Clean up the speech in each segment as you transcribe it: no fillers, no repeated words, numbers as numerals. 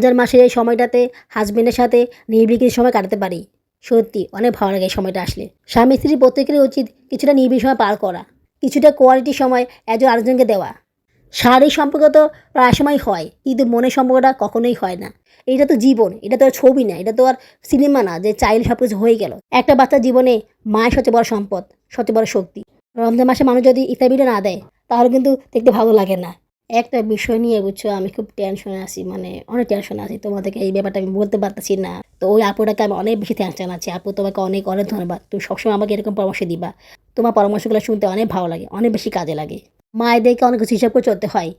রমজান মাসের এই সময়টাতে হাজবেন্ডের সাথে নিরিবিলি কিছু সময় কাটাতে পারি। সত্যি অনেক ভালো লাগে এই সময়টা আসলে। স্বামী স্ত্রী প্রত্যেকেরই উচিত কিছুটা নিরিবিলি সময় পার করা, কিছুটা কোয়ালিটি সময় একজন আরেকজনকে দেওয়া। শারীরিক সম্পর্ক তো প্রায় সময় হয়, কিন্তু মনের সম্পর্কটা কখনোই হয় না। এটা তো জীবন, এটা তো আর ছবি না, এটা তো আর সিনেমা না যে চাইলে সব কিছু হয়ে গেল। একটা বাচ্চার জীবনে মায়ের সবচেয়ে বড় সম্পদ, সবচেয়ে বড় শক্তি। রমজান মাসে মানুষ যদি ইফতার ভিডিও না দেয় তাহলে কিন্তু দেখতে ভালো লাগে না। একটা বিষয় নিয়ে বুঝছো আমি খুব টেনশনে আছি, মানে অনেক টেনশনে আছি। তোমাদেরকে এই ব্যাপারটা আমি বলতে পারতেছি না। তো ওই আপুটাকে আমি অনেক বেশি থ্যাঙ্কস জানাচ্ছি। আপু, তোমাকে অনেক অনেক ধন্যবাদ। তুমি সবসময় আমাকে এরকম পরামর্শ দিবা। তোমার পরামর্শগুলো শুনতে অনেক ভালো লাগে, অনেক বেশি কাজে লাগে। মায়েদেরকে অনেক কিছু হিসাব করে চলতে হয়।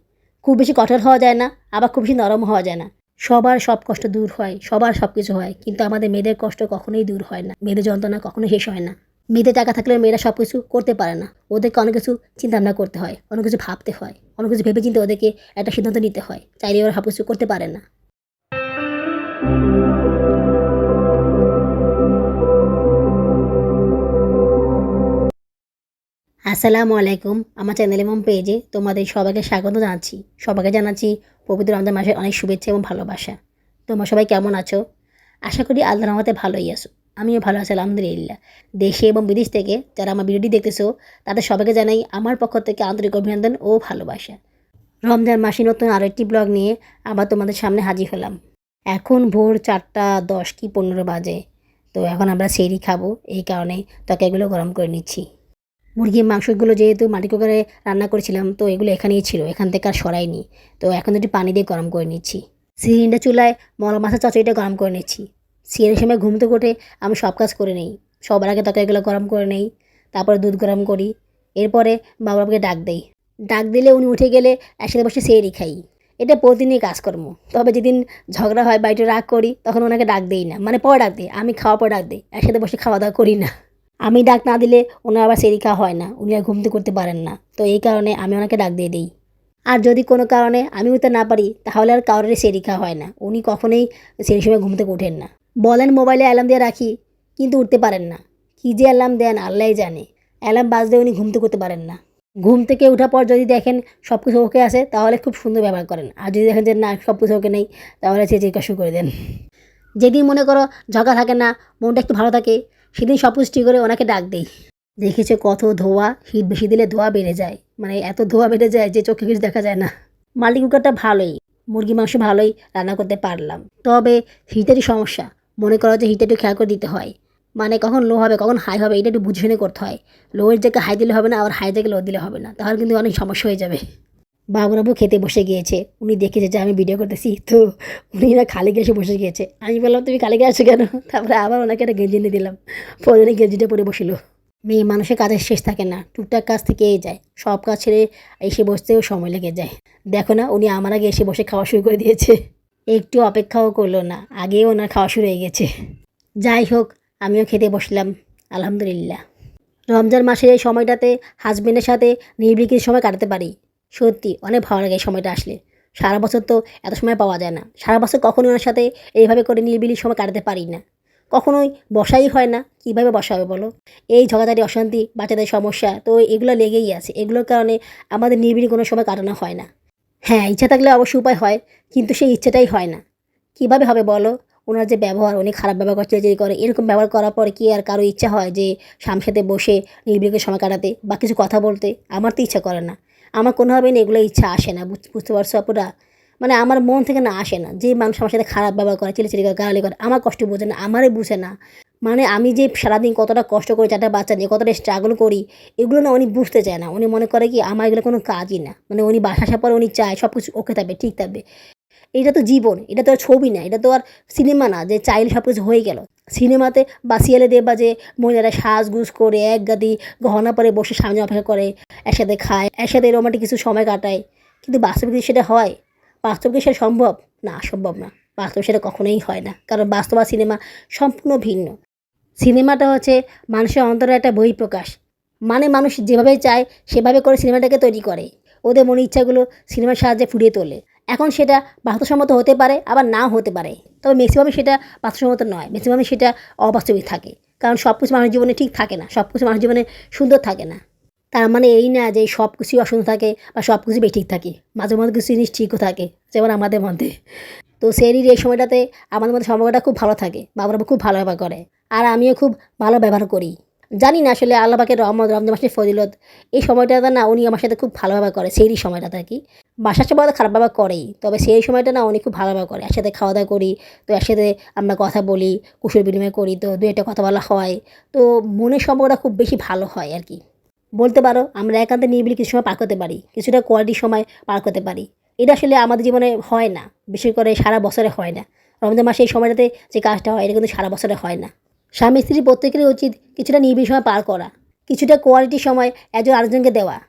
খুব বেশি কঠোর হওয়া যায় না, আবার খুব বেশি নরম হওয়া যায় না। সবার সব কষ্ট দূর হয়, সবার সব কিছু হয়, কিন্তু আমাদের মেয়েদের কষ্ট কখনোই দূর হয় না। মেয়েদের যন্ত্রণা কখনোই শেষ হয় না। মেয়েদের টাকা থাকলেও মেয়েরা সব কিছু করতে পারে না। ওদেরকে অনেক কিছু চিন্তাভাবনা করতে হয়, অনেক কিছু ভাবতে হয়, অনেক কিছু ভেবে চিন্তে ওদেরকে একটা সিদ্ধান্ত নিতে হয়। চাইলে ওরা সব কিছু করতে পারে না। আসসালামু আলাইকুম। আমার চ্যানেল এবং পেজে তোমাদের সবাইকে স্বাগত জানাচ্ছি। সবাইকে জানাচ্ছি পবিত্র রমজান মাসের অনেক শুভেচ্ছা এবং ভালোবাসা। তোমরা সবাই কেমন আছো? আশা করি আল্লাহর রহমতে ভালোই আছো। আমিও ভালো আছি আলহামদুলিল্লাহ। দেশে এবং বিদেশ থেকে যারা আমার ভিডিওটি দেখতেছো তাদের সবাইকে জানাই আমার পক্ষ থেকে আন্তরিক অভিনন্দন ও ভালোবাসা। রমজান মাসে নতুন আরও একটি ব্লগ নিয়ে আবার তোমাদের সামনে হাজির হলাম। এখন ভোর 4টা 10 কি 15 বাজে। তো এখন আমরা সেহরি খাবো, এই কারণে তরকারিগুলো গরম করে নিচ্ছি। মুরগির মাংসগুলো যেহেতু মাটি কুকারে রান্না করেছিলাম, তো এগুলো এখানেই ছিল, এখান থেকে আর সরাইনি। তো এখন একটু পানি দিয়ে গরম করে নিচ্ছি। সিলিন্ডার চুলায় মলা মাছের চচড়িটা গরম করে নিচ্ছি। সিয়ারের সময় ঘুম থেকে উঠে আমি সব কাজ করে নেই। সবার আগে তরকারিগুলো গরম করে নেই, তারপরে দুধ গরম করি। এরপরে বাবাকে ডাক দেই। ডাক দিলে উনি উঠে গেলে একসাথে বসে সেহরি খাই। এটা প্রতিদিনই কাজকর্ম। তবে যেদিন ঝগড়া হয় বা একটু রাগ করি তখন ওনাকে ডাক দেই না, মানে পরে ডাক দিই, আমি খাওয়ার পর ডাক দিই। একসাথে বসে খাওয়া দাওয়া করি না। আমি ডাক না দিলে ওনার আবার সেহরি খাওয়া হয় না, উনি আর ঘুমতে করতে পারেন না। তো এই কারণে আমি ওনাকে ডাক দিয়ে দিই। আর যদি কোনো কারণে আমি উঠতে না পারি তাহলে আর কারোরই সেহরি খাওয়া হয় না। উনি কখনোই সেই সময় ঘুম থেকে ওঠেন না। বলেন মোবাইলে অ্যালার্ম দিয়ে রাখি, কিন্তু উঠতে পারেন না। কী যে অ্যালার্ম দেন আল্লাহই জানে। অ্যালার্ম বাজলে উনি ঘুমতে করতে পারেন না। ঘুম থেকে ওঠার পর যদি দেখেন সব কিছু ওকে আছে তাহলে খুব সুন্দর ব্যবহার করেন, আর যদি দেখেন যে না সব কিছু ওকে নেই তাহলে চেঁচিয়ে শুরু করে দেন। যেদিন মনে করো ঝগড়া থাকে না, মনটা একটু ভালো থাকে, সেদিন সব কিছু ঠিক করে ওনাকে ডাক দেই। দেখেছো কত ধোঁয়া, হিট বেশি দিলে ধোঁয়া বেড়ে যায়, মানে এত ধোঁয়া বেড়ে যায় যে চোখে কিছু দেখা যায় না। মাল্টি কুকারটা ভালোই, মুরগি মাংস ভালোই রান্না করতে পারলাম। তবে হিটেরই সমস্যা। মনে করো যে হিটে একটু খেয়াল করে দিতে হয়, মানে কখন লো হবে কখন হাই হবে এটা একটু বুঝে শুনে করতে হয়। লোয়ের জায়গায় হাই দিলে হবে না, আবার হাই জায়গায় লো দিলে হবে না, তাহলে কিন্তু অনেক সমস্যা হয়ে যাবে। বাবুরাবু খেতে বসে গিয়েছে। উনি দেখেছে যে আমি ভিডিও করতেছি, তো উনি না খালি গ্যাসে বসে গিয়েছে। আমি বললাম তুমি খালি গ্যাসে কেন? তারপরে আবার ওনাকে একটা গেঞ্জি এনে দিলাম। পরে উনি গেঞ্জিটা পরে বসিল। মেয়ে মানুষের কাজের শেষ থাকে না, টুকটাক কাজ থেকেই যায়। সব কাজ ছেড়ে এসে বসতেও সময় লেগে যায়। দেখো না, উনি আমার আগে এসে বসে খাওয়া শুরু করে দিয়েছে। একটু অপেক্ষাও করলো না, আগেই ওনার খাওয়া শুরু হয়ে গেছে। যাই হোক, আমিও খেতে বসলাম আলহামদুলিল্লাহ। রমজান মাসের এই সময়টাতে হাজবেন্ডের সাথে নিরিবিলি কিছু সময় কাটাতে পারি। সত্যি অনেক ভালো লাগে এই সময়টা আসলে। সারা বছর তো এত সময় পাওয়া যায় না। সারা বছর কখনোই ওনার সাথে এইভাবে করে নিরিবিলি সময় কাটাতে পারি না। কখনোই বসাই হয় না, কীভাবে বসা হবে বলো? এই ঝগড়াঝাটি, অশান্তি, বাচ্চাদের সমস্যা, তো এগুলো লেগেই আছে। এগুলোর কারণে আমাদের নিরিবিলি কোনো সময় কাটানো হয় না। হ্যাঁ, ইচ্ছা থাকলে অবশ্যই উপায় হয়, কিন্তু সেই ইচ্ছেটাই হয় না। কীভাবে হবে বলো? ওনার যে ব্যবহার, উনি খারাপ ব্যবহার করে, চেঁচিয়ে করে, এরকম ব্যবহার করার পরে কি আর কারো ইচ্ছা হয় যে স্বামীর সাথে বসে নিরিবিলি সময় কাটাতে বা কিছু কথা বলতে? আমার তো ইচ্ছা করে না। আমার কোনোভাবেই না এগুলো ইচ্ছা আসে না, বুঝতে পারছো আপুরা? মানে আমার মন থেকে না আসে না। যে মানুষ আমার সাথে খারাপ ব্যবহার করে, চিল্লাচিল্লি করে, গালাগালি করে, আমার কষ্ট বোঝে না, আমারই বুঝে না। মানে আমি যে সারাদিন কতটা কষ্ট করি, 4টা বাচ্চা নিয়ে কতটা স্ট্রাগল করি, এগুলো না উনি বুঝতে চায় না। উনি মনে করে কি আমার এগুলো কোনো কাজই না। মানে উনি বাসা আসার পরে উনি চায় সব কিছু ওকে থাকবে, ঠিক থাকবে। এটা তো জীবন, এটা তো আর ছবি না, এটা তো আর সিনেমা না যে চাইলে সব কিছু হয়ে গেল। সিনেমাতে বা সিরিয়ালে দেখবা যে মহিলারা সাজগুজ করে এক গাদি গহনা পরে বসে সামনে অপেক্ষা করে, একসাথে খায়, একসাথে রোমান্টিক কিছু সময় কাটায়। কিন্তু বাস্তবে কি সেটা হয়? বাস্তবে কি সেটা সম্ভব? না, সম্ভব না। বাস্তবে সেটা কখনোই হয় না, কারণ বাস্তব আর সিনেমা সম্পূর্ণ ভিন্ন। সিনেমাটা হচ্ছে মানুষের অন্তরের একটা বহিঃপ্রকাশ। মানে মানুষ যেভাবে চায় সেভাবে করে সিনেমাটাকে তৈরি করে। ওদের মনের ইচ্ছাগুলো সিনেমার সাহায্যে ফুটিয়ে তোলে। এখন সেটা বাস্তবসম্মত হতে পারে, আবার নাও হতে পারে। তবে ম্যাক্সিমামই সেটা বাস্তবসম্মত নয়, ম্যাক্সিমামই সেটা অবাস্তবিক থাকে। কারণ সব কিছু মানুষের জীবনে ঠিক থাকে না, সব কিছু মানুষের জীবনে সুন্দর থাকে না। তার মানে এই না যে সব কিছুই অসুন্দর থাকে বা সব কিছুই বেঠিক থাকে। মাঝে মধ্যে কিছু জিনিস ঠিকও থাকে, যেমন আমাদের মধ্যে। তো সেহরির এই সময়টাতে আমাদের মধ্যে সম্পর্কটা খুব ভালো থাকে। বাবা খুব ভালো ব্যবহার করে। আর আমিও খুব ভালো ব্যবহার করি। জানি না আসলে আল্লাহ পাকের রহমত, রমজান মাসের ফজিলত। এই সময়টাতে না উনি আমার সাথে খুম ভালো ব্যবহার করে, সেহরির সময়টাতে আরকি। বাসার সময় তো খারাপ ব্যবহার করেই। তবে সেই সময়টা না উনি খুব ভালো ব্যবহার করে। একসাথে খাওয়া-দাওয়া করি। তো একসাথে আমরা কথা বলি, কুশল বিনিময় করি। তো ২ একটা কথা বলা হয়। তো মনের সম্পর্কটা খুব বেশি ভালো হয় আরকি। বলতে পারো আমরা একান্তে নিরিবিলি কিছু সময় পার করতে পারি। কিছুটা কোয়ালিটি সময় পার করতে পারি। এটা আসলে আমাদের জীবনে হয় না। বিশেষ করে সারা বছরে হয় না। রমজান মাসে এই সময়টাতে যে কাজটা হয় এটা কিন্তু সারা বছরে হয় না। স্বামী-স্ত্রী প্রত্যেকেরই উচিত কিছুটা নিরিবিলি সময় পার করা। কিছুটা কোয়ালিটি সময় একজন আরেকজনকে দেওয়া।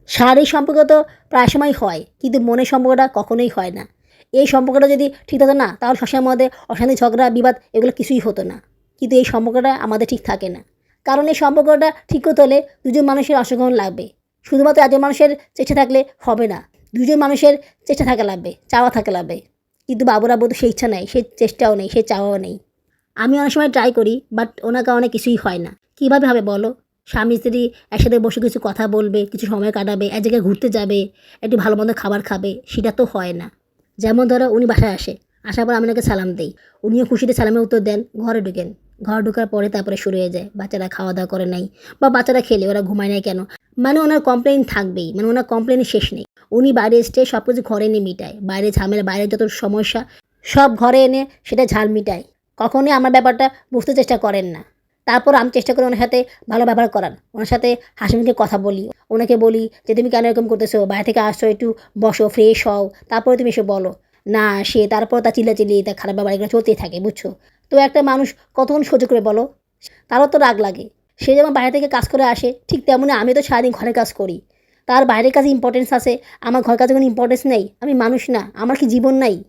শারীরিক সম্পর্ক তো প্রায় সময়ই হয়, কিন্তু মনের সম্পর্কটা কখনোই হয় না। এই সম্পর্কটা যদি ঠিক থাকতো না, তাহলে সবসময় আমাদের অশান্তি, ঝগড়া, বিবাদ এগুলো কিছুই হতো না। কিন্তু এই সম্পর্কটা আমাদের ঠিক থাকে না। কারণ এই সম্পর্কটা ঠিক করতে হলে দুজন মানুষের অংশগ্রহণ লাগবে। শুধুমাত্র একজন মানুষের চেষ্টা থাকলে হবে না। দুজন মানুষের চেষ্টা থাকা লাগবে, চাওয়া থাকা লাগবে। কিন্তু বাবুর আব্বুর তো সেই ইচ্ছা নাই, সেই চেষ্টাও নেই, সেই চাওয়াও নেই। আমি অনেক সময় ট্রাই করি, বাট ওনার কারণে কিছুই হয় না। কীভাবে হবে বলো? স্বামী-স্ত্রী একসাথে বসে কিছু কথা বলবে, কিছু সময় কাটাবে, এক জায়গায় ঘুরতে যাবে, একটু ভালো-মন্দ খাবার খাবে, সেটা তো হয় না। যেমন ধরো উনি বাসায় আসে, আসার পর আমি ওনাকে সালাম দেই। উনিও খুশিতে সালামের উত্তর দেন, ঘরে ঢোকেন। ঘরে ঢোকার পরে তারপরে শুরু হয়ে যায়, বাচ্চারা খাওয়া-দাওয়া করে নাই বা বাচ্চারা খেলে ওরা ঘুমায় নাই কেন? মানে ওনার কমপ্লেইন থাকবেই, মানে ওনার কমপ্লেইনের শেষ নেই। উনি বাইরে এসে সব কিছু ঘরে এনে মিটায়। বাইরে ঝামেলা, বাইরের যত সমস্যা সব ঘরে এনে সেটা ঝাল মিটায়। কখনোই আমার ব্যাপারটা বুঝতে চেষ্টা করেন না। তারপর আমি চেষ্টা করি ওনার সাথে ভালো ব্যবহার করার। ওনার সাথে হাসিমুখে কথা বলি। ওনাকে বলি যে, "তুমি কেন এরকম করতেছো? বাইরে থেকে আসছো, একটু বসো, ফ্রেশ হও। তারপরে তুমি এসে বলো।" না সে তারপর তার চিল্লাচিল্লি, তার খারাপ ব্যবহার এগুলো চলতেই থাকে, বুঝছো? তো একটা মানুষ কতক্ষণ সহ্য করে বলো? তারও তো রাগ লাগে। সে যেমন বাইরে থেকে কাজ করে আসে, ঠিক তেমনি আমি তো সারাদিন ঘরের কাজ করি। তার বাইরের কাজে ইম্পর্টেন্স আছে, আমার ঘরের কাজে কোনো ইম্পর্টেন্স নেই? আমি মানুষ না? আমার কি জীবন নাই?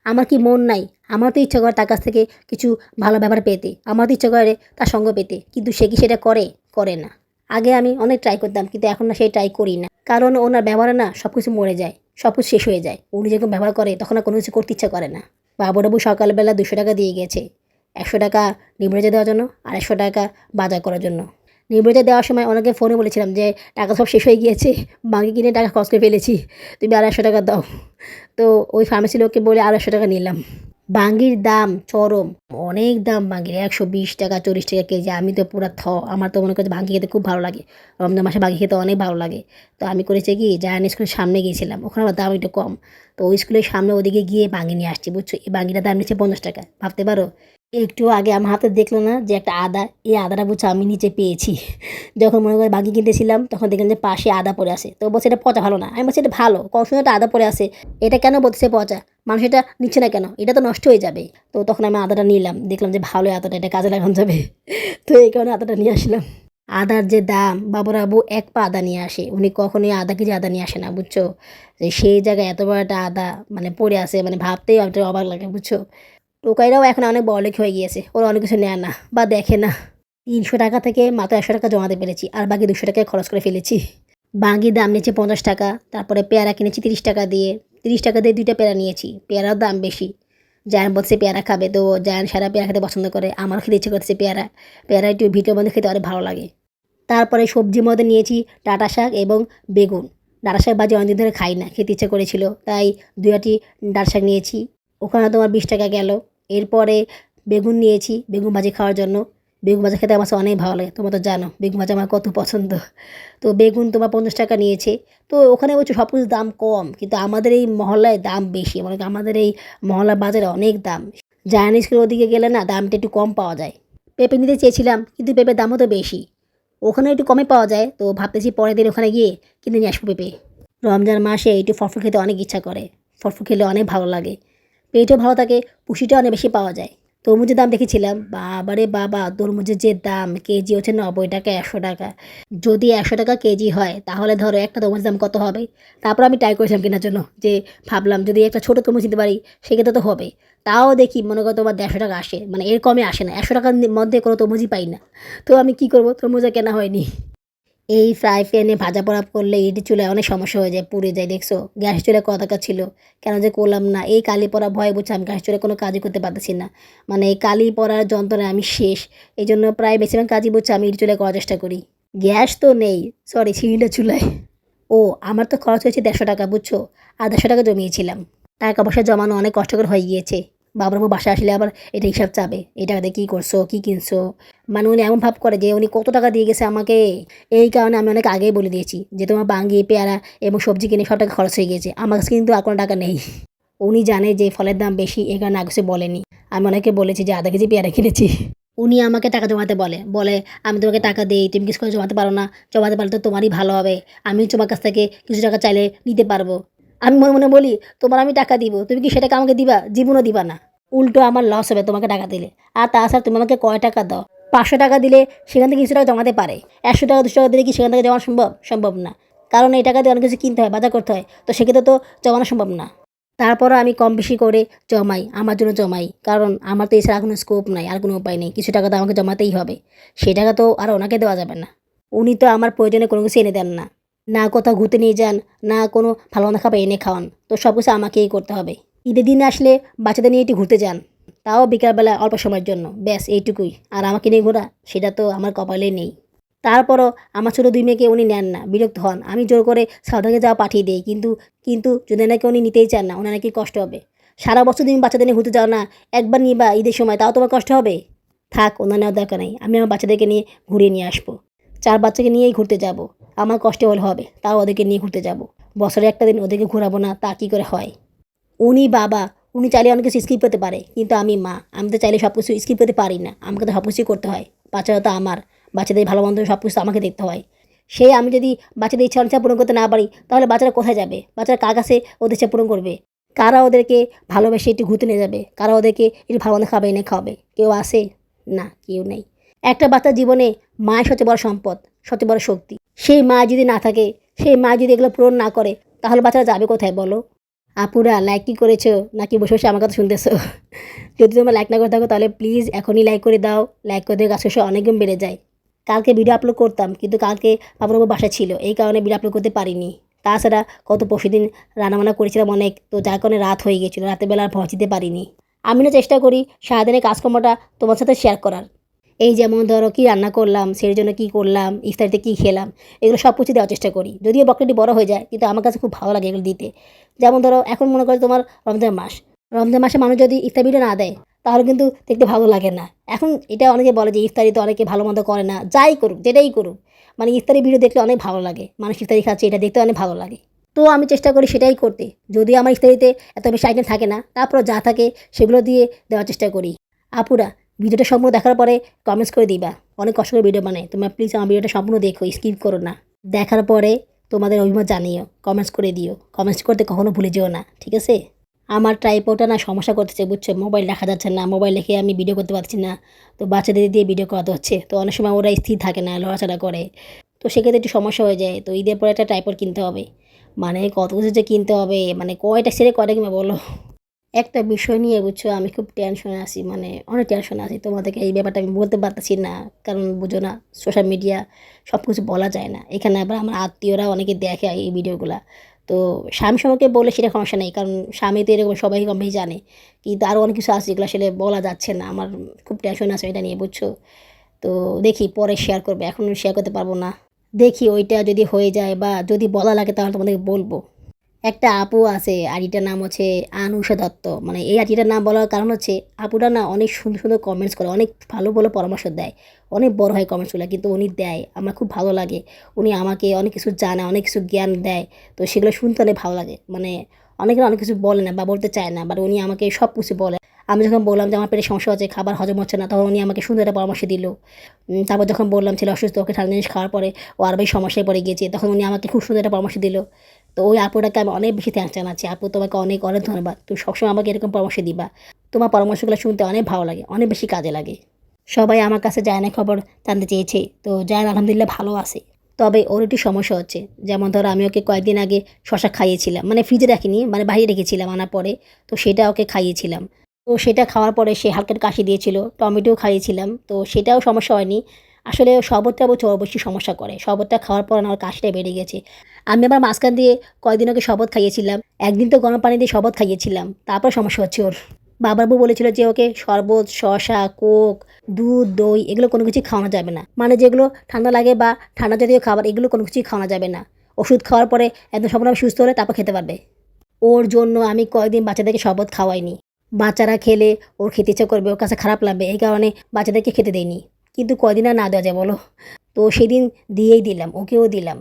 আমার কি মন নাই? আমারও তো ইচ্ছা করে তার কাছ থেকে কিছু ভালো ব্যবহার পেতে। আমারও তো ইচ্ছা করে তার সঙ্গ পেতে। কিন্তু সে কি সেটা করে? করে না। আগে আমি অনেক ট্রাই করতাম, কিন্তু এখন না সেই ট্রাই করি না। কারণ ওনার ব্যবহারে না সব কিছু মরে যায়। সব কিছু শেষ হয়ে যায়। উনি যখন ব্যবহার করে তখন আর কোনো কিছু করতে ইচ্ছা করে না। বাবুরাবু সকালবেলা ৳২০০ দিয়ে গিয়েছে। ৳১০০ নিমড়েজে দেওয়ার জন্য আর ৳১০০ বাজার করার জন্য। নিমড়েজে দেওয়ার সময় ওনাকে ফোনে বলেছিলাম যে, "টাকা সব শেষ হয়ে গিয়েছে। বাকি কিনে টাকা খরচ করে ফেলেছি। তুমি আর ৳১০০ দাও।" তো ওই ফার্মেসির লোককে বলে আর ৳১০০ নিলাম। বাঙ্গির দাম চরম। অনেক দাম বাঙ্গির। ৳১২০, ৳৪০ কেজি। আমি তো পুরা আমার তো মনে করছি বাঙ্গি খেতে খুব ভালো লাগে। রমজান মাসে বাঙ্গি খেতে অনেক ভালো লাগে। তো আমি করেছি কি জায়ান্ট স্কুলের সামনে গিয়েছিলাম। ওখানে আবার দাম একটু কম। তো ওই স্কুলের সামনে ওদিকে গিয়ে বাঙ্গি নিয়ে আসছি, বুঝছো? এই বাঙ্গিটার দাম নিচ্ছে ৳৫০। ভাবতে পারো? একটু আগে আমার হাতে দেখলো না যে একটা আদা, এই আদাটা বুঝছো আমি নিচে পেয়েছি। যখন মনে করে বাঙ্গি কিনতেছিলাম তখন দেখলাম যে পাশে আদা পড়ে আছে। তো বলছে, "এটা পচা ভালো না।" আমি বলছি, "এটা ভালো। কত সুন্দর একটা আদা পড়ে আছে। এটা কেন বলতেছে পচা? মানুষ এটা নিচ্ছে না কেন? এটা তো নষ্ট হয়ে যাবে।" তো তখন আমি আদাটা নিলাম। দেখলাম যে ভালোই আদাটা, এটা কাজে লাগানো যাবে। তো এই কারণে আদাটা নিয়ে আসলাম। আদার যে দাম, বাবুরাবু ১ পা আদা নিয়ে আসে। উনি কখনোই আধা কেজি আদা নিয়ে আসে না, বুঝছো? যে সেই জায়গায় এত বড় একটা আদা মানে পড়ে আছে, মানে ভাবতেই একটা অবাক লাগে, বুঝছো? টোকাইরাও এখন অনেক বড়লোক হয়ে গিয়েছে। ওরা অনেক কিছু নেয় না বা দেখে না। ৳৩০০ থেকে মাত্র ৳১০০ জমাতে পেরেছি। আর বাকি ৳২০০ খরচ করে ফেলেছি। বাঙ্গির দাম নিয়েছে ৳৫০। তারপরে পেয়ারা কিনেছি ৳৩০ দিয়ে। ৳৩০ দিয়ে ২ টা পেয়ারা নিয়েছি। পেয়ারার দাম বেশি। জায়ান বলছে পেয়ারা খাবে, তো জায়ান সারা পেয়ারা খেতে পছন্দ করে। আমারও খেতে ইচ্ছে করতেছে পেয়ারা। পেয়ারা একটু ভিটের মধ্যে খেতে অনেক ভালো লাগে। তারপরে সবজির মধ্যে নিয়েছি ডাঁটা শাক এবং বেগুন। ডাঁটা শাক ভাজি অনেকদিন ধরে খাই না, খেতে ইচ্ছা করেছিল। তাই ২ আঁটি ডাঁটা শাক নিয়েছি। ওখানে তোমার ৳২০ গেল। এরপরে বেগুন নিয়েছি, বেগুন ভাজি খাওয়ার জন্য। বেগুন ভাজা খেতে আমার কাছে অনেক ভালো লাগে। তোমরা তো জানো বেগুন ভাজা আমার কত পছন্দ। তো বেগুন তোমার ৳৫০ নিয়েছে। তো ওখানে অবশ্য সব কিছুর দাম কম। কিন্তু আমাদের এই মহল্লায় দাম বেশি। মানে আমাদের এই মহল্লার বাজারে অনেক দাম। জায়ান স্কুলের ওদিকে গেলে না দামটা একটু কম পাওয়া যায়। পেঁপে নিতে চেয়েছিলাম, কিন্তু পেঁপের দামও তো বেশি। ওখানে একটু কমে পাওয়া যায়, তো ভাবতেছি পরের দিন ওখানে গিয়ে কিনে নিয়ে আসবো পেঁপে। রমজান মাসে একটু ফলফুল খেতে অনেক ইচ্ছা করে। ফলফুল খেলে অনেক ভালো লাগে। পেটও ভালো থাকে, পুষ্টিটাও অনেক বেশি পাওয়া যায়। তরমুজের দাম দেখেছিলাম, বাবারে বাবা! তরমুজের যে দাম, কেজি হচ্ছে ৳৯০, ৳১০০। যদি ৳১০০ কেজি হয়, তাহলে ধরো একটা তরমুজের দাম কত হবে? তারপর আমি ট্রাই করেছিলাম কেনার জন্য, যে ভাবলাম যদি একটা ছোট তরমুজ নিতে পারি, সেক্ষেত্রে তো হবে। তাও দেখি মনে করো তোমার ৳১৫০ আসে। মানে এর কমে আসে না। ৳১০০ মধ্যে কোনো তরমুজই পাই না। তো আমি কি করব? তরমুজ আর কেনা হয়নি। এই ফ্রাই প্যানে ভাজা পোড়া করলে ইটের চুলায় অনেক সমস্যা হয়ে যায়, পুড়ে যায়, দেখছো? গ্যাসের চুলায় করা দরকার ছিল। কেন যে করলাম না? এই কালি পড়া ভয়ে বুঝছো আমি গ্যাসের চুলায় কোনো কাজই করতে পারতেছি না। মানে এই কালি পড়ার যন্ত্রণায় আমি শেষ। এজন্য প্রায় বেশিরভাগ কাজই বুঝছো আমি ইটের চুলায় করার চেষ্টা করি। গ্যাস তো নেই, সরি সিলিন্ডার চুলায়। ও আমার তো খরচ হয়েছে ৳১৫০, বুঝছো? আর ৳১৫০ জমিয়েছিলাম। টাকা পয়সা জমানো অনেক কষ্টকর হয়ে গিয়েছে। বাবার বউ বাসায় আসলে আবার এটা হিসাব চাবে। এই টাকা দিয়ে কী করছো, কী কিনছো? মানে উনি এমন ভাব করে যে উনি কত টাকা দিয়ে গেছে আমাকে। এই কারণে আমি অনেক আগেই বলে দিয়েছি যে তোমার বাঙ্গি, পেয়ারা এবং সবজি কিনে সব টাকা খরচ হয়ে গিয়েছে। আমার কাছে কিন্তু আর কোনো টাকা নেই। উনি জানে যে ফলের দাম বেশি, এই কারণে আগে কিছু বলেনি। আমি অনেককে বলেছি যে আধা কেজি পেয়ারা কিনেছি। উনি আমাকে টাকা জমাতে বলে। বলে, "আমি তোমাকে টাকা দেই, তুমি কিছু করে জমাতে পারো না। জমাতে পারলে তো তোমারই ভালো হবে। আমি তোমার কাছ থেকে কিছু টাকা চাইলে নিতে পারবো।" আমি মনে, মনে বলি, "তোমার আমি টাকা দিব। তুমি কি সে টাকা আমাকে দিবা? জীবনও দিবা না। উল্টো আমার লস হবে তোমাকে টাকা দিলে। আর তাছাড়া তুমি আমাকে কয় টাকা দাও? ৫০০ টাকা দিলে সেখান থেকে কিছু টাকা জমাতে পারে। ১০০ টাকা ২০০ টাকা দিলে কি সেখান থেকে জমানো সম্ভব? সম্ভব না। কারণ এই টাকা দিয়ে অনেক কিছু কিনতে হয়, বাজার করতে হয়। তো সেক্ষেত্রে তো জমানো সম্ভব না। তারপরও আমি কম বেশি করে জমাই, আমার জন্য জমাই। কারণ আমার তো এছাড়া কোনো স্কোপ নাই, আর কোনো উপায় নেই। কিছু টাকা তো আমাকে জমাতেই হবে। সেই টাকা তো আর ওনাকে দেওয়া যাবে না। উনি তো আমার প্রয়োজনে কোনো কিছু এনে দেন না। না কোথাও ঘুরতে নিয়ে যান, না কোনো ভালো-মন্দ খাবার এনে খাওয়ান। তো সব কিছু আমাকেই করতে হবে। ঈদের দিনে আসলে বাচ্চাদের নিয়ে একটু ঘুরতে যান। তাও বিকালবেলা অল্প সময়ের জন্য। ব্যাস এইটুকুই। আর আমাকে নিয়ে ঘোরা, সেটা তো আমার কপালে নেই। তারপরও আমার ছোট ২ মেয়েকে উনি নেন না, বিরক্ত হন। আমি জোর করে সাউদাকে যাওয়া পাঠিয়ে দেই। কিন্তু যদি নাকি উনি নিতেই চান না, উনার নাকি কষ্ট হবে। সারা বছর তুমি বাচ্চাদের নিয়ে ঘুরতে যাও না, একবার নিবা ঈদের সময়, তাও তোমার কষ্ট হবে? থাক, ওনার নেওয়ার দরকার নেই। আমি আমার বাচ্চাদেরকে নিয়ে ঘুরিয়ে নিয়ে আসবো। ৪ বাচ্চাকে নিয়েই ঘুরতে যাব। আমার কষ্ট হলে হবে, তাও ওদেরকে নিয়ে ঘুরতে যাব। বছরে একটা দিন ওদেরকে ঘোরাবো না, তা কী করে হয়? উনি বাবা, উনি চাইলে অনেক কিছু স্কিপ করতে পারে। কিন্তু আমি মা, আমি তো চাইলে সব কিছু স্কিপ করতে পারি না। আমাকে তো সব কিছুই করতে হয়। বাচ্চারা তো আমার। বাচ্চাদের ভালো মন্দ সব কিছু আমাকে দেখতে হয়। আমি যদি বাচ্চাদের ইচ্ছা অনিচ্ছা পূরণ করতে না পারি, তাহলে বাচ্চারা কোথায় যাবে? বাচ্চারা কার কাছে ওদের ইচ্ছা পূরণ করবে? কারা ওদেরকে ভালোবেসে একটু ঘুরতে নিয়ে যাবে? কারা ওদেরকে একটু ভালো মন্দ খাবার এনে খাওয়াবে? কেউ আছে? না, কেউ নেই। একটা বাচ্চার জীবনে মাই সবচেয়ে বড় সম্পদ, সবচেয়ে বড় শক্তি। সেই মা যদি না থাকে, সেই মা যদি এগুলো পূরণ না করে, তাহলে বাচ্চারা যাবে কোথায় বলো? আপুরা, লাইক কি করেছো? নাকি বসে, বসে আমার কথা শুনতেছো? যদি তোমরা লাইক না করে থাকো তাহলে প্লিজ এখনই লাইক করে দাও। লাইক করে দিয়ে গাছ অনেক গুণ বেড়ে যায়। কালকে ভিডিও আপলোড করতাম, কিন্তু কালকে বাবুর বাসায় ছিল। এই কারণে ভিডিও আপলোড করতে পারিনি। তাছাড়া পরশুদিন রান্নাবান্না করেছিলাম অনেক, তো যার কারণে রাত হয়ে গিয়েছিল। রাতের বেলা আর পৌঁছিতে পারিনি। আমি না চেষ্টা করি সারাদিনের কাজকর্মটা তোমার সাথে শেয়ার করার। এই যেমন ধরো কী রান্না করলাম, সেই জন্য কী করলাম, ইফতারিতে কী খেলাম, এগুলো সব কিছু দেওয়ার চেষ্টা করি। যদিও বকরিটি বড় হয়ে যায়, কিন্তু আমার কাছে খুব ভালো লাগে এগুলো দিতে। যেমন ধরো এখন মনে করো তোমার রমজান মাস। রমজান মাসে মানুষ যদি ইফতার ভিডিও না দেয়, তাহলে কিন্তু দেখতে ভালো লাগে না। এখন এটা অনেকে বলে যে ইফতারিতে অনেকে ভালো মন্দ করে না। যাই করুক, যেটাই করুক, মানে ইফতারি ভিডিও দেখলে অনেক ভালো লাগে। মানুষ ইফতারি খাচ্ছে, এটা দেখতে অনেক ভালো লাগে। তো আমি চেষ্টা করি সেটাই করতে। যদিও আমার ইফতারিতে এত বেশি আইটেম থাকে না, তারপর যা থাকে সেগুলো দিয়ে দেওয়ার চেষ্টা করি। আপুরা, ভিডিওটা সম্পূর্ণ দেখার পরে কমেন্টস করে দিবা। অনেক কষ্ট করে ভিডিও বানাই, তোমরা প্লিজ আমার ভিডিওটা সম্পূর্ণ দেখো, স্কিপ করো না। দেখার পরে তোমাদের অভিমত জানিও, কমেন্টস করে দিও। কমেন্টস করতে কখনো ভুলে যেও না, ঠিক আছে? আমার ট্রাইপডটা না সমস্যা করতেছে, বুঝছো? মোবাইল রাখা যাচ্ছে না, মোবাইল রেখে আমি ভিডিও করতে পারছি না। তো বাচ্চাদের দিয়ে ভিডিও করাতে হচ্ছে। তো অনেক সময় ওরা স্থির থাকে না, লড়াচড়া করে। তো সেক্ষেত্রে একটু সমস্যা হয়ে যায়। তো ঈদের পরে একটা ট্রাইপড কিনতে হবে। মানে কত কিছু যে কিনতে হবে, মানে কয়টা ছেড়ে কয়টা কিনবে বলো? একটা বিষয় নিয়ে, বুঝছো, আমি খুব টেনশনে আছি, মানে অনেক টেনশনে আছি। তোমাদেরকে এই ব্যাপারটা আমি বলতে পারতেছি না, কারণ বুঝো না, সোশ্যাল মিডিয়া সব কিছু বলা যায় না। এখানে আবার আমার আত্মীয়রা অনেকে দেখে এই ভিডিওগুলা। তো স্বামী সম্পর্কে বলে সেটা সমস্যা নেই, কারণ স্বামী তো এরকম সবাই কম বেশি জানে। কিন্তু আরও অনেক কিছু আছে যেগুলো আসলে বলা যাচ্ছে না। আমার খুব টেনশন আছে এটা নিয়ে, বুঝছো? তো দেখি পরে শেয়ার করবে, এখন শেয়ার করতে পারবো না। দেখি ওইটা যদি হয়ে যায় বা যদি বলা লাগে তাহলে তোমাদেরকে বলবো। একটা আপু আছে, আইডিটার নাম হচ্ছে আনুষা দত্ত। মানে এই আইডিটার নাম বলার কারণ হচ্ছে আপুটা না অনেক সুন্দর সুন্দর কমেন্টস করে, অনেক ভালো ভালো পরামর্শ দেয়। অনেক বড় হয় কমেন্টসগুলো, কিন্তু উনি দেয়, আমার খুব ভালো লাগে। উনি আমাকে অনেক কিছু জানায়, অনেক কিছু জ্ঞান দেয়। তো সেগুলো শুনতে অনেক ভালো লাগে। মানে অনেকে অনেক কিছু বলে না বা বলতে চায় না, বাট উনি আমাকে সব কিছু বলে। আমি যখন বললাম যে আমার পেটে সমস্যা হচ্ছে, খাবার হজম হচ্ছে না, তখন উনি আমাকে সুন্দর একটা পরামর্শ দিল। তারপর যখন বললাম ছেলে অসুস্থ, ওকে ঠান্ডা জিনিস খাওয়ার পরে ও আরও বেশি সমস্যায় পড়ে গিয়েছে, তখন উনি আমাকে খুব সুন্দর একটা পরামর্শ দিল। তো ওই আপুটাকে আমি অনেক বেশি থ্যাঙ্কস জানাচ্ছি। আপু, তোমাকে অনেক অনেক ধন্যবাদ। তুমি সবসময় আমাকে এরকম পরামর্শ দিবা। তোমার পরামর্শগুলো শুনতে অনেক ভালো লাগে, অনেক বেশি কাজে লাগে। সবাই আমার কাছে জায়নের খবর জানতে চেয়েছে। তো জায়ন আলহামদুলিল্লাহ ভালো আছে। তবে ওর একটু সমস্যা হচ্ছে। যেমন ধরো আমি ওকে কয়েকদিন আগে শশা খাইয়েছিলাম, মানে ফ্রিজে রাখিনি, মানে বাইরে রেখেছিলাম আনার পরে। তো সেটা ওকে খাইয়েছিলাম। তো সেটা খাওয়ার পরে সে হালকা একটু কাশি দিয়েছিল। টমেটোও খাইয়েছিলাম, তো সেটাও সমস্যা হয়নি। আসলে শরবতটা ওর বেশি সমস্যা করে। শরবতটা খাওয়ার পর আমার কাশিটা বেড়ে গেছে। আমি আবার মাঝখান দিয়ে কয়েকদিন ওকে শরবত খাইয়েছিলাম। একদিন তো গরম পানি দিয়ে শরবত খাইয়েছিলাম, তারপর সমস্যা হচ্ছে ওর। বাবার বউ বলেছিল যে ওকে শরবত, শসা, কোক, দুধ, দই এগুলো কোনো কিছুই খাওয়ানো যাবে না। মানে যেগুলো ঠান্ডা লাগে বা ঠান্ডা জাতীয় খাবার, এগুলো কোনো কিছুই খাওয়ানো যাবে না। ওষুধ খাওয়ার পরে একদম সম্পূর্ণভাবে সুস্থ হলে তারপর খেতে পারবে। ওর জন্য আমি কয়েকদিন বাচ্চাদেরকে শরবত খাওয়াইনি। বাচ্চারা খেলে ওর খেতে ইচ্ছা করবে, ওর কাছে খারাপ লাগবে, এই কারণে বাচ্চাদেরকে খেতে দেইনি। কিন্তু কয়দিন আর না দেওয়া যায় বলো? তো সেদিন দিয়েই দিলাম, ওকেও দিলাম।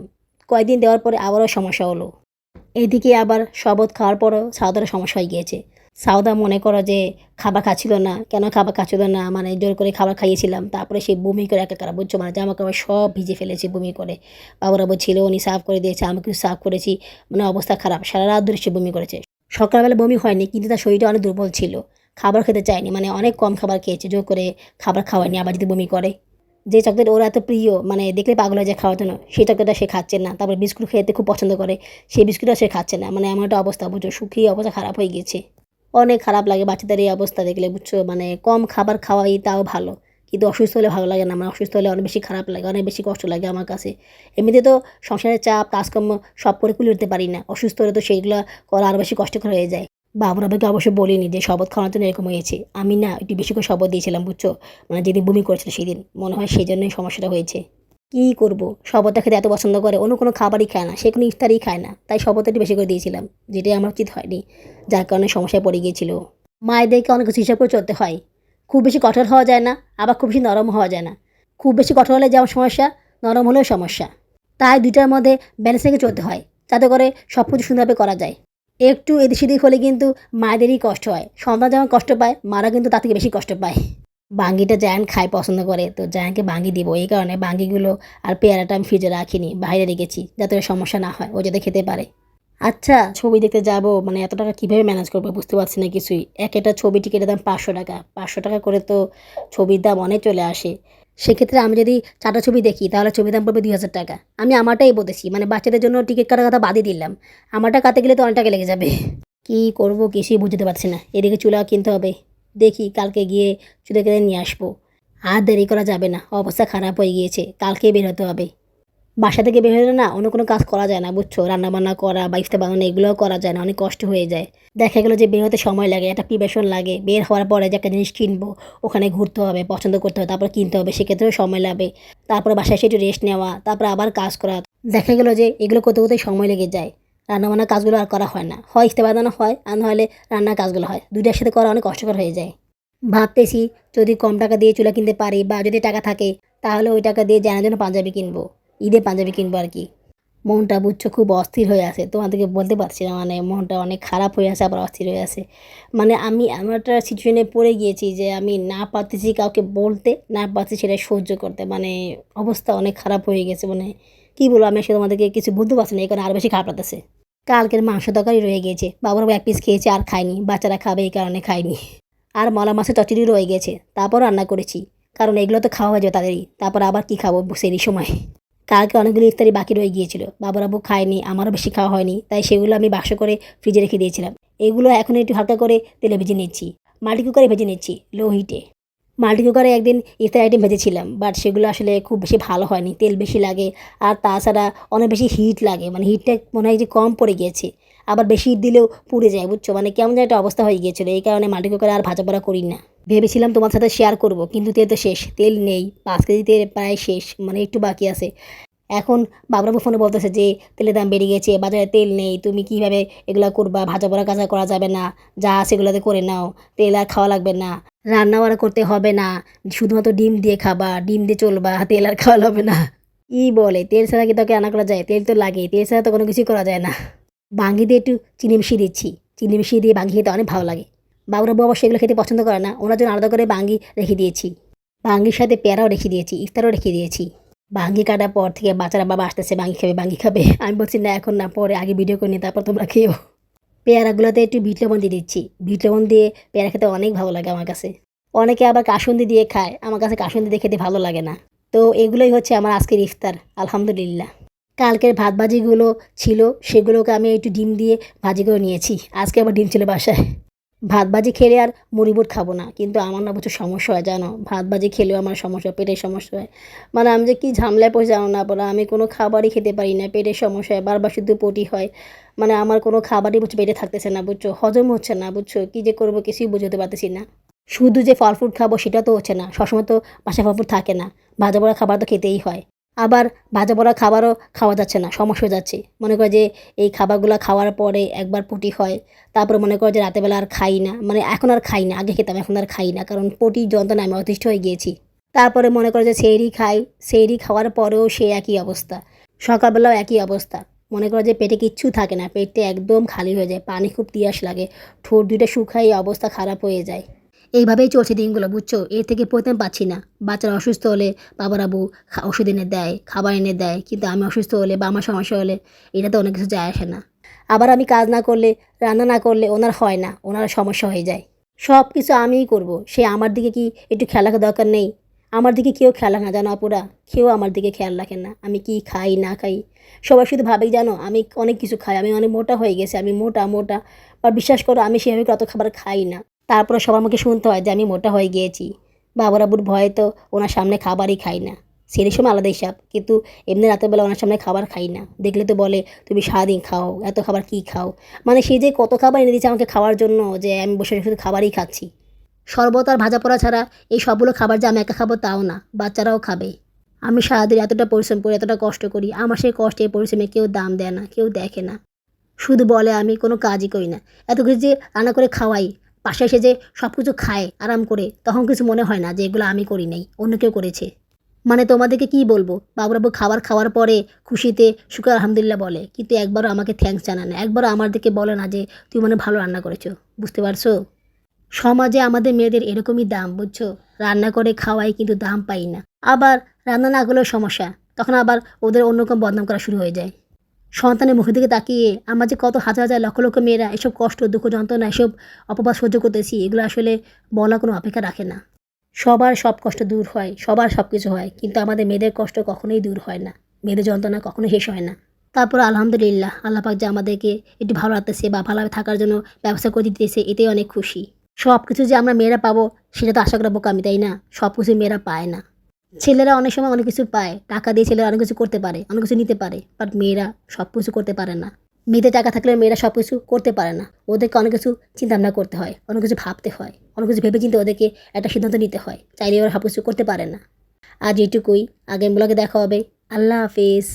কয়েকদিন দেওয়ার পরে আবারও সমস্যা হলো। এদিকে আবার শরবত খাওয়ার পরও সাউদারও সমস্যা হয়ে গিয়েছে। সাউদা মনে করো যে খাবার খাচ্ছিল না। কেন খাবার খাচ্ছিল না? মানে জোর করে খাবার খাইয়েছিলাম। তারপরে সে বমি করে একাকার, বুঝছো? মানে জামাকাপড় সব ভিজে ফেলেছে বমি করে। বাবুরাবু ছিল, উনি সাফ করে দিয়েছে, আমিও সাফ করেছি। মানে অবস্থা খারাপ। সারা রাত ধরে সে বমি করেছে। সকালবেলা বমি হয়নি, কিন্তু তার শরীরটা অনেক দুর্বল ছিল। খাবার খেতে চায়নি, মানে অনেক কম খাবার খেয়েছে। জোর করে খাবার খাওয়ায়নি, আবার যদি বমি করে। যে চকলেট ওর এত প্রিয়, মানে দেখলে পাগল হয়ে যায় খাওয়ার জন্য, সেই চকলেটটা সে খাচ্ছে না। তারপর বিস্কুট খেতে খুব পছন্দ করে, সেই বিস্কুটটা সে খাচ্ছে না। মানে এমন একটা অবস্থা, বুঝছো? শুকিয়ে অবস্থা খারাপ হয়ে গেছে। অনেক খারাপ লাগে বাচ্চাদের এই অবস্থা দেখলে, বুঝছো? মানে কম খাবার খাওয়াই তাও ভালো, কিন্তু অসুস্থ হলে ভালো লাগে না। আমার অসুস্থ হলে অনেক বেশি খারাপ লাগে, অনেক বেশি কষ্ট লাগে আমার কাছে। এমনিতে তো সংসারের চাপ, কাজকর্ম সব করে কুলিয়ে উঠতে পারি না। অসুস্থ হলে তো সেইগুলো করা আরও বেশি কষ্টকর হয়ে যায়। বাবুরাবাকে অবশ্যই বলিনি যে শরবত খাওয়ানোর জন্য এরকম হয়েছে। আমি না একটু বেশি করে শরবত দিয়েছিলাম, বুঝছো? মানে যেদিন বমি করেছিল সেদিন মনে হয় সেই জন্যই সমস্যাটা হয়েছে। কী করব, শরবতটা খেতে এত পছন্দ করে, অন্য কোনো খাবারই খায় না, সে কোনো ইফতারই খায় না। তাই শরবতটা একটু বেশি করে দিয়েছিলাম, যেটাই আমার উচিত হয়নি, যার কারণে সমস্যায় পড়ে গিয়েছিল। মায়েদেরকে অনেক কিছু হিসাব করে চলতে হয়। খুব বেশি কঠোর হওয়া যায় না, আবার খুব বেশি নরম হওয়া যায় না। খুব বেশি কঠোর হলে যেমন সমস্যা, নরম হলেও সমস্যা। তাই দুইটার মধ্যে ব্যালেন্স রেখে চলতে হয়, যাতে করে সব কিছু সুন্দরভাবে করা যায়। একটু এদিক সেদিক হলে কিন্তু মায়েদেরই কষ্ট হয়। সন্তান যেমন কষ্ট পায়, মারা কিন্তু তার থেকে বেশি কষ্ট পায়। বাঙ্গিটা জায়ান খায় পছন্দ করে, তো জায়ানকে বাঙ্গি দিব। এই কারণে বাঙ্গিগুলো আর পেয়ারাটা আমি ফ্রিজে রাখিনি, বাইরে রেখেছি, যাতে ওর সমস্যা না হয়, ও যাতে খেতে পারে। আচ্ছা, ছবি দেখতে যাব, মানে এত টাকা কীভাবে ম্যানেজ করবো বুঝতে পারছি না কিছুই। একটা ছবি টিকিটের দাম 500 টাকা। 500 টাকা করে তো ছবির দাম অনেক চলে আসে। সেক্ষেত্রে আমি যদি 4টা ছবি দেখি তাহলে ছবির দাম পড়বে 2000 টাকা। আমি আমারটাই বলেছি, মানে বাচ্চাদের জন্য টিকিট কাটার কথা বাদই দিলাম। আমারটা কাটতে গেলে তো অনেক টাকা লেগে যাবে। কী করবো কিছুই বুঝতে পারছি না। এদিকে চুলা কিনতে হবে, দেখি কালকে গিয়ে চুলা কিনে নিয়ে আসবো। আর দেরি করা যাবে না, অবস্থা খারাপ হয়ে গিয়েছে, কালকেই বের হতে হবে। বাসা থেকে বের হলে না অন্য কোনো কাজ করা যায় না, বুঝছো? রান্নাবান্না করা বা ইফতার বানানো এগুলোও করা যায় না, অনেক কষ্ট হয়ে যায়। দেখা গেলো যে বের হতে সময় লাগে, একটা প্রিপারেশন লাগে। বের হওয়ার পরে যে একটা জিনিস কিনবো, ওখানে ঘুরতে হবে, পছন্দ করতে হবে, তারপর কিনতে হবে, সেক্ষেত্রেও সময় লাগবে। তারপরে বাসায় এসে একটু রেস্ট নেওয়া, তারপরে আবার কাজ করা। দেখা গেলো যে এগুলো করতে করতে সময় লেগে যায়। রান্নাবান্নার কাজগুলো আর করা হয় না, হয় ইফতার বানানো হয় আর নাহলে রান্নার কাজগুলো হয়। দুইটার সাথে করা অনেক কষ্টকর হয়ে যায়। ভাবতেছি যদি কম টাকা দিয়ে চুলা কিনতে পারি, বা যদি টাকা থাকে, তাহলে ওই টাকা দিয়ে জানার জন্য পাঞ্জাবি কিনবো। ঈদে পাঞ্জাবি কিনবো আর কি। মনটা বুঝছো খুব অস্থির হয়ে আছে, তোমাদেরকে বলতে পারছি না। মানে মনটা অনেক খারাপ হয়ে আছে, আবার অস্থির হয়ে আছে। মানে আমি এমন একটা সিচুয়েশনে পড়ে গিয়েছি যে আমি না পারতেছি কাউকে বলতে, না পারছি সেটা সহ্য করতে। মানে অবস্থা অনেক খারাপ হয়ে গেছে। মানে কী বলবো, আমি আসলে তোমাদেরকে কিছু বলতে পারছি না, এই কারণে আরও বেশি খারাপ লাগতেছে। কালকের মাংস তরকারি রয়ে গিয়েছে, বাবার এক পিস খেয়েছে আর খায়নি, বাচ্চারা খাবে এই কারণে খায়নি। আর মলা মাছের চচ্চড়ি রয়ে গেছে, তারপর রান্না করেছি, কারণ এগুলো তো খাওয়া হয়ে যাবে তাদেরই। তারপর আবার কি খাবো সেই সময়। কালকে অনেকগুলো ইফতারি বাকি রয়ে গিয়েছিল, বাবু খায়নি, আমারও বেশি খাওয়া হয়নি, তাই সেগুলো আমি বাক্স করে ফ্রিজে রেখে দিয়েছিলাম। এগুলো এখন একটু হালকা করে তেলে ভেজে নিচ্ছি, মাল্টি কুকারে ভেজে নিচ্ছি লো হিটে। মাল্টি কুকারে একদিন ইফতার আইটেম ভেজেছিলাম, বাট সেগুলো আসলে খুব বেশি ভালো হয়নি, তেল বেশি লাগে। আর তাছাড়া অনেক বেশি হিট লাগে, মানে হিটটা মনে হয় যে কম পড়ে গিয়েছে। আবার বেশি হিট দিলেও পুড়ে যায়, বুঝছো? মানে কেমন যেন একটা অবস্থা হয়ে গিয়েছিলো, এই কারণে মাল্টি কুকারে আর ভাজা পোড়া করি না। ভেবেছিলাম তোমার সাথে শেয়ার করব, কিন্তু তেল তো শেষ, তেল নেই। 5 কেজি তেল প্রায় শেষ, মানে একটু বাকি আছে। এখন বাবুরাবু ফোনে বলতেছে যে তেলের দাম বেড়ে গেছে, বাজারে তেল নেই, তুমি কিভাবে এগুলা করবা? ভাজা পোড়া কাজা করা যাবে না, যা সেগুলোতে করে নাও, তেল আর খাওয়া লাগবে না, রান্নাও আর করতে হবে না, শুধুমাত্র ডিম দিয়ে খাবা, ডিম দিয়ে চলবা, তেল আর খাওয়া হবে না। ই বলে তেল ছাড়া কি তোকে রান্না করা যায়? তেল তো লাগে, তেল ছাড়া তো কোনো কিছুই করা যায় না। বাঙ্গি দিয়ে একটু চিনি মিশিয়ে দিচ্ছি, চিনি মিশিয়ে দিয়ে বাঙ্গি খেতে অনেক ভালো লাগে। বাবুরাবু অবশ্য এগুলো খেতে পছন্দ করে না, ওনার জন্য আলাদা করে বাঙ্গি রেখে দিয়েছি। বাঙ্গির সাথে পেয়ারাও রেখে দিয়েছি, ইফতারও রেখে দিয়েছি। বাঙ্গি কাটার পর থেকে বাচ্চারা বাবা আসতেছে বাঙ্গি খাবে বাঙ্গি খাবে, আমি বলছি না এখন না, পরে আগে ভিডিও করে নিই, তারপর তোমরা খেয়েও। পেয়ারাগুলোতে একটু বিট লবণ দিয়ে দিচ্ছি, বিট লবণ দিয়ে পেয়ারা খেতে অনেক ভালো লাগে আমার কাছে। অনেকে আবার কাসুন্দি দিয়ে খায়, আমার কাছে কাসুন্দি দিয়ে খেতে ভালো লাগে না। তো এগুলোই হচ্ছে আমার আজকের ইফতার, আলহামদুলিল্লাহ। কালকের ভাত ভাজিগুলো ছিল, সেগুলোকে আমি একটু ডিম দিয়ে ভাজি করে নিয়েছি। আজকে আবার ডিম ছিল বাসায়। ভাত ভাজি খেলে আর মুড়ি বুট খাবো না, কিন্তু আমার না প্রচুর সমস্যা হয় জানো, ভাত ভাজি খেলেও আমার সমস্যা, পেটের সমস্যা হয়। মানে আমি যে কী ঝামেলায় পড়ে জানো না, বলো, আমি কোনো খাবারই খেতে পারি না, পেটের সমস্যা হয়, বারবার শুধু পটি হয়। মানে আমার কোনো খাবারই বুঝছো পেটে থাকতেছে না, বুঝছো? হজম হচ্ছে না, বুঝছো? কী যে করবো কিছুই বুঝতে পারতেছি না। শুধু যে ফল ফ্রুট খাবো সেটা তো হচ্ছে না, সবসময় তো বাসায় ফল ফ্রুট থাকে না, ভাজা পোড়া খাবার তো খেতেই হয়। আবার ভাজা পোড়া খাবারও খাওয়া যাচ্ছে না, সমস্যা হয়ে যাচ্ছে। মনে করে যে এই খাবারগুলো খাওয়ার পরে একবার পটি হয়, তারপরে মনে করে যে রাতেরবেলা আর খাই না, মানে এখন আর খাই না, আগে খেতাম এখন আর খাই না, কারণ পটির যন্ত্রণায় আমি অতিষ্ঠ হয়ে গিয়েছি। তারপরে মনে করে যে সেহরি খাই, সেহরি খাওয়ার পরেও সে একই অবস্থা, সকালবেলাও একই অবস্থা। মনে করো যে পেটে কিচ্ছু থাকে না, পেটটা একদম খালি হয়ে যায়, পানি খুব তিয়াস লাগে, ঠোঁট দুইটা শুকাই অবস্থা খারাপ হয়ে যায়। এইভাবেই চলছে দিনগুলো, বুঝছো? এর থেকে পরিত্রাণ পাচ্ছি না। বাচ্চারা অসুস্থ হলে বাবার আবু ওষুধ এনে দেয়, খাবার এনে দেয়, কিন্তু আমি অসুস্থ হলে বা আমার সমস্যা হলে এটা তো অনেক কিছু যায় আসে না। আবার আমি কাজ না করলে, রান্না না করলে ওনার হয় না, ওনার সমস্যা হয়ে যায়। সব কিছু আমিই করব, সে আমার দিকে কি একটু খেয়াল রাখার দরকার নেই? আমার দিকে কেউ খেয়াল রাখে না জানো আপুরা, কেউ আমার দিকে খেয়াল রাখে না, আমি কি খাই না খাই। সবাই শুধু ভাবেই জানো আমি অনেক কিছু খাই, আমি অনেক মোটা হয়ে গেছি, আমি মোটা মোটা। বা বিশ্বাস করো আমি সেভাবে অত খাবার খাই না, তারপরে সবার মুখে শুনতে হয় যে আমি মোটা হয়ে গিয়েছি। বাবার আবুর ভয়ে তো ওনার সামনে খাবারই খাই না। সেরের সময় আলাদা হিসাব, কিন্তু এমনি রাতের বেলা ওনার সামনে খাবার খাই না, দেখলে তো বলে তুমি সারাদিন খাও, এত খাবার কী খাও। মানে সে যে কত খাবার এনে দিচ্ছে আমাকে খাওয়ার জন্য, যে আমি বসে শুধু খাবারই খাচ্ছি। শরবত আর ভাজা পোড়া ছাড়া এই সবগুলো খাবার যে আমি একা খাবো তাও না, বাচ্চারাও খাবে। আমি সারাদিন এতটা পরিশ্রম করি, এতটা কষ্ট করি, আমার সেই কষ্টে পরিশ্রমে কেউ দাম দেয় না, কেউ দেখে না। শুধু বলে আমি কোনো কাজই করি না। এত কিছু যে রান্না করে খাওয়াই, পাশে এসে যে সব কিছু খায় আরাম করে, তখন কিছু মনে হয় না যে এগুলো আমি করি নাই, অন্য কেউ করেছে। মানে তোমাদেরকে কি বলবো, বাবুরাবু খাবার খাওয়ার পরে খুশিতে শুকর আলহামদুলিল্লাহ বলে, কিন্তু একবারও আমাকে থ্যাঙ্কস জানায় না, একবারও আমার দিকে বলে না যে তুই মানে ভালো রান্না করেছো। বুঝতে পারছো? সমাজে আমাদের মেয়েদের এরকমই দাম, বুঝছো? রান্না করে খাওয়াই কিন্তু দাম পাই না। আবার রান্না না করলেও সমস্যা, তখন আবার ওদের অন্যরকম বদনাম করা শুরু হয়ে যায়। সন্তানের মুখের দিকে তাকিয়ে আমরা যে কত হাজার হাজার লক্ষ লক্ষ মেয়েরা এসব কষ্ট দুঃখ যন্ত্রণা এসব অপবাদ সহ্য করতেছি, এগুলো আসলে বলা কোনো অপেক্ষা রাখে না। সবার সব কষ্ট দূর হয়, সবার সব কিছু হয়, কিন্তু আমাদের মেয়েদের কষ্ট কখনোই দূর হয় না, মেয়েদের যন্ত্রণা কখনোই শেষ হয় না। তারপর আলহামদুলিল্লাহ আল্লাহ পাক যে আমাদেরকে একটু ভালো রাখতেছে বা ভালোভাবে থাকার জন্য ব্যবস্থা করে দিতেছে, এতেই অনেক খুশি। সব কিছু যে আমরা মেয়েরা পাবো সেটা তো আশা করা বোকামি, তাই না? সব কিছু মেয়েরা পায় না। ছেলেরা অনেক সময় অনেক কিছু পায়, টাকা দিয়ে ছেলেরা অনেক কিছু করতে পারে, অনেক কিছু নিতে পারে, বাট মেয়েরা সব কিছু করতে পারে না। মেয়েদের টাকা থাকলে মেয়েরা সব কিছু করতে পারে না, ওদেরকে অনেক কিছু চিন্তাভাবনা করতে হয়, অনেক কিছু ভাবতে হয়, অনেক কিছু ভেবে চিন্তে ওদেরকে একটা সিদ্ধান্ত নিতে হয়, চাইলে ওরা সব কিছু করতে পারে না। আজ এটুকুই, আগের ব্লগে দেখা হবে। আল্লাহ হাফিজ।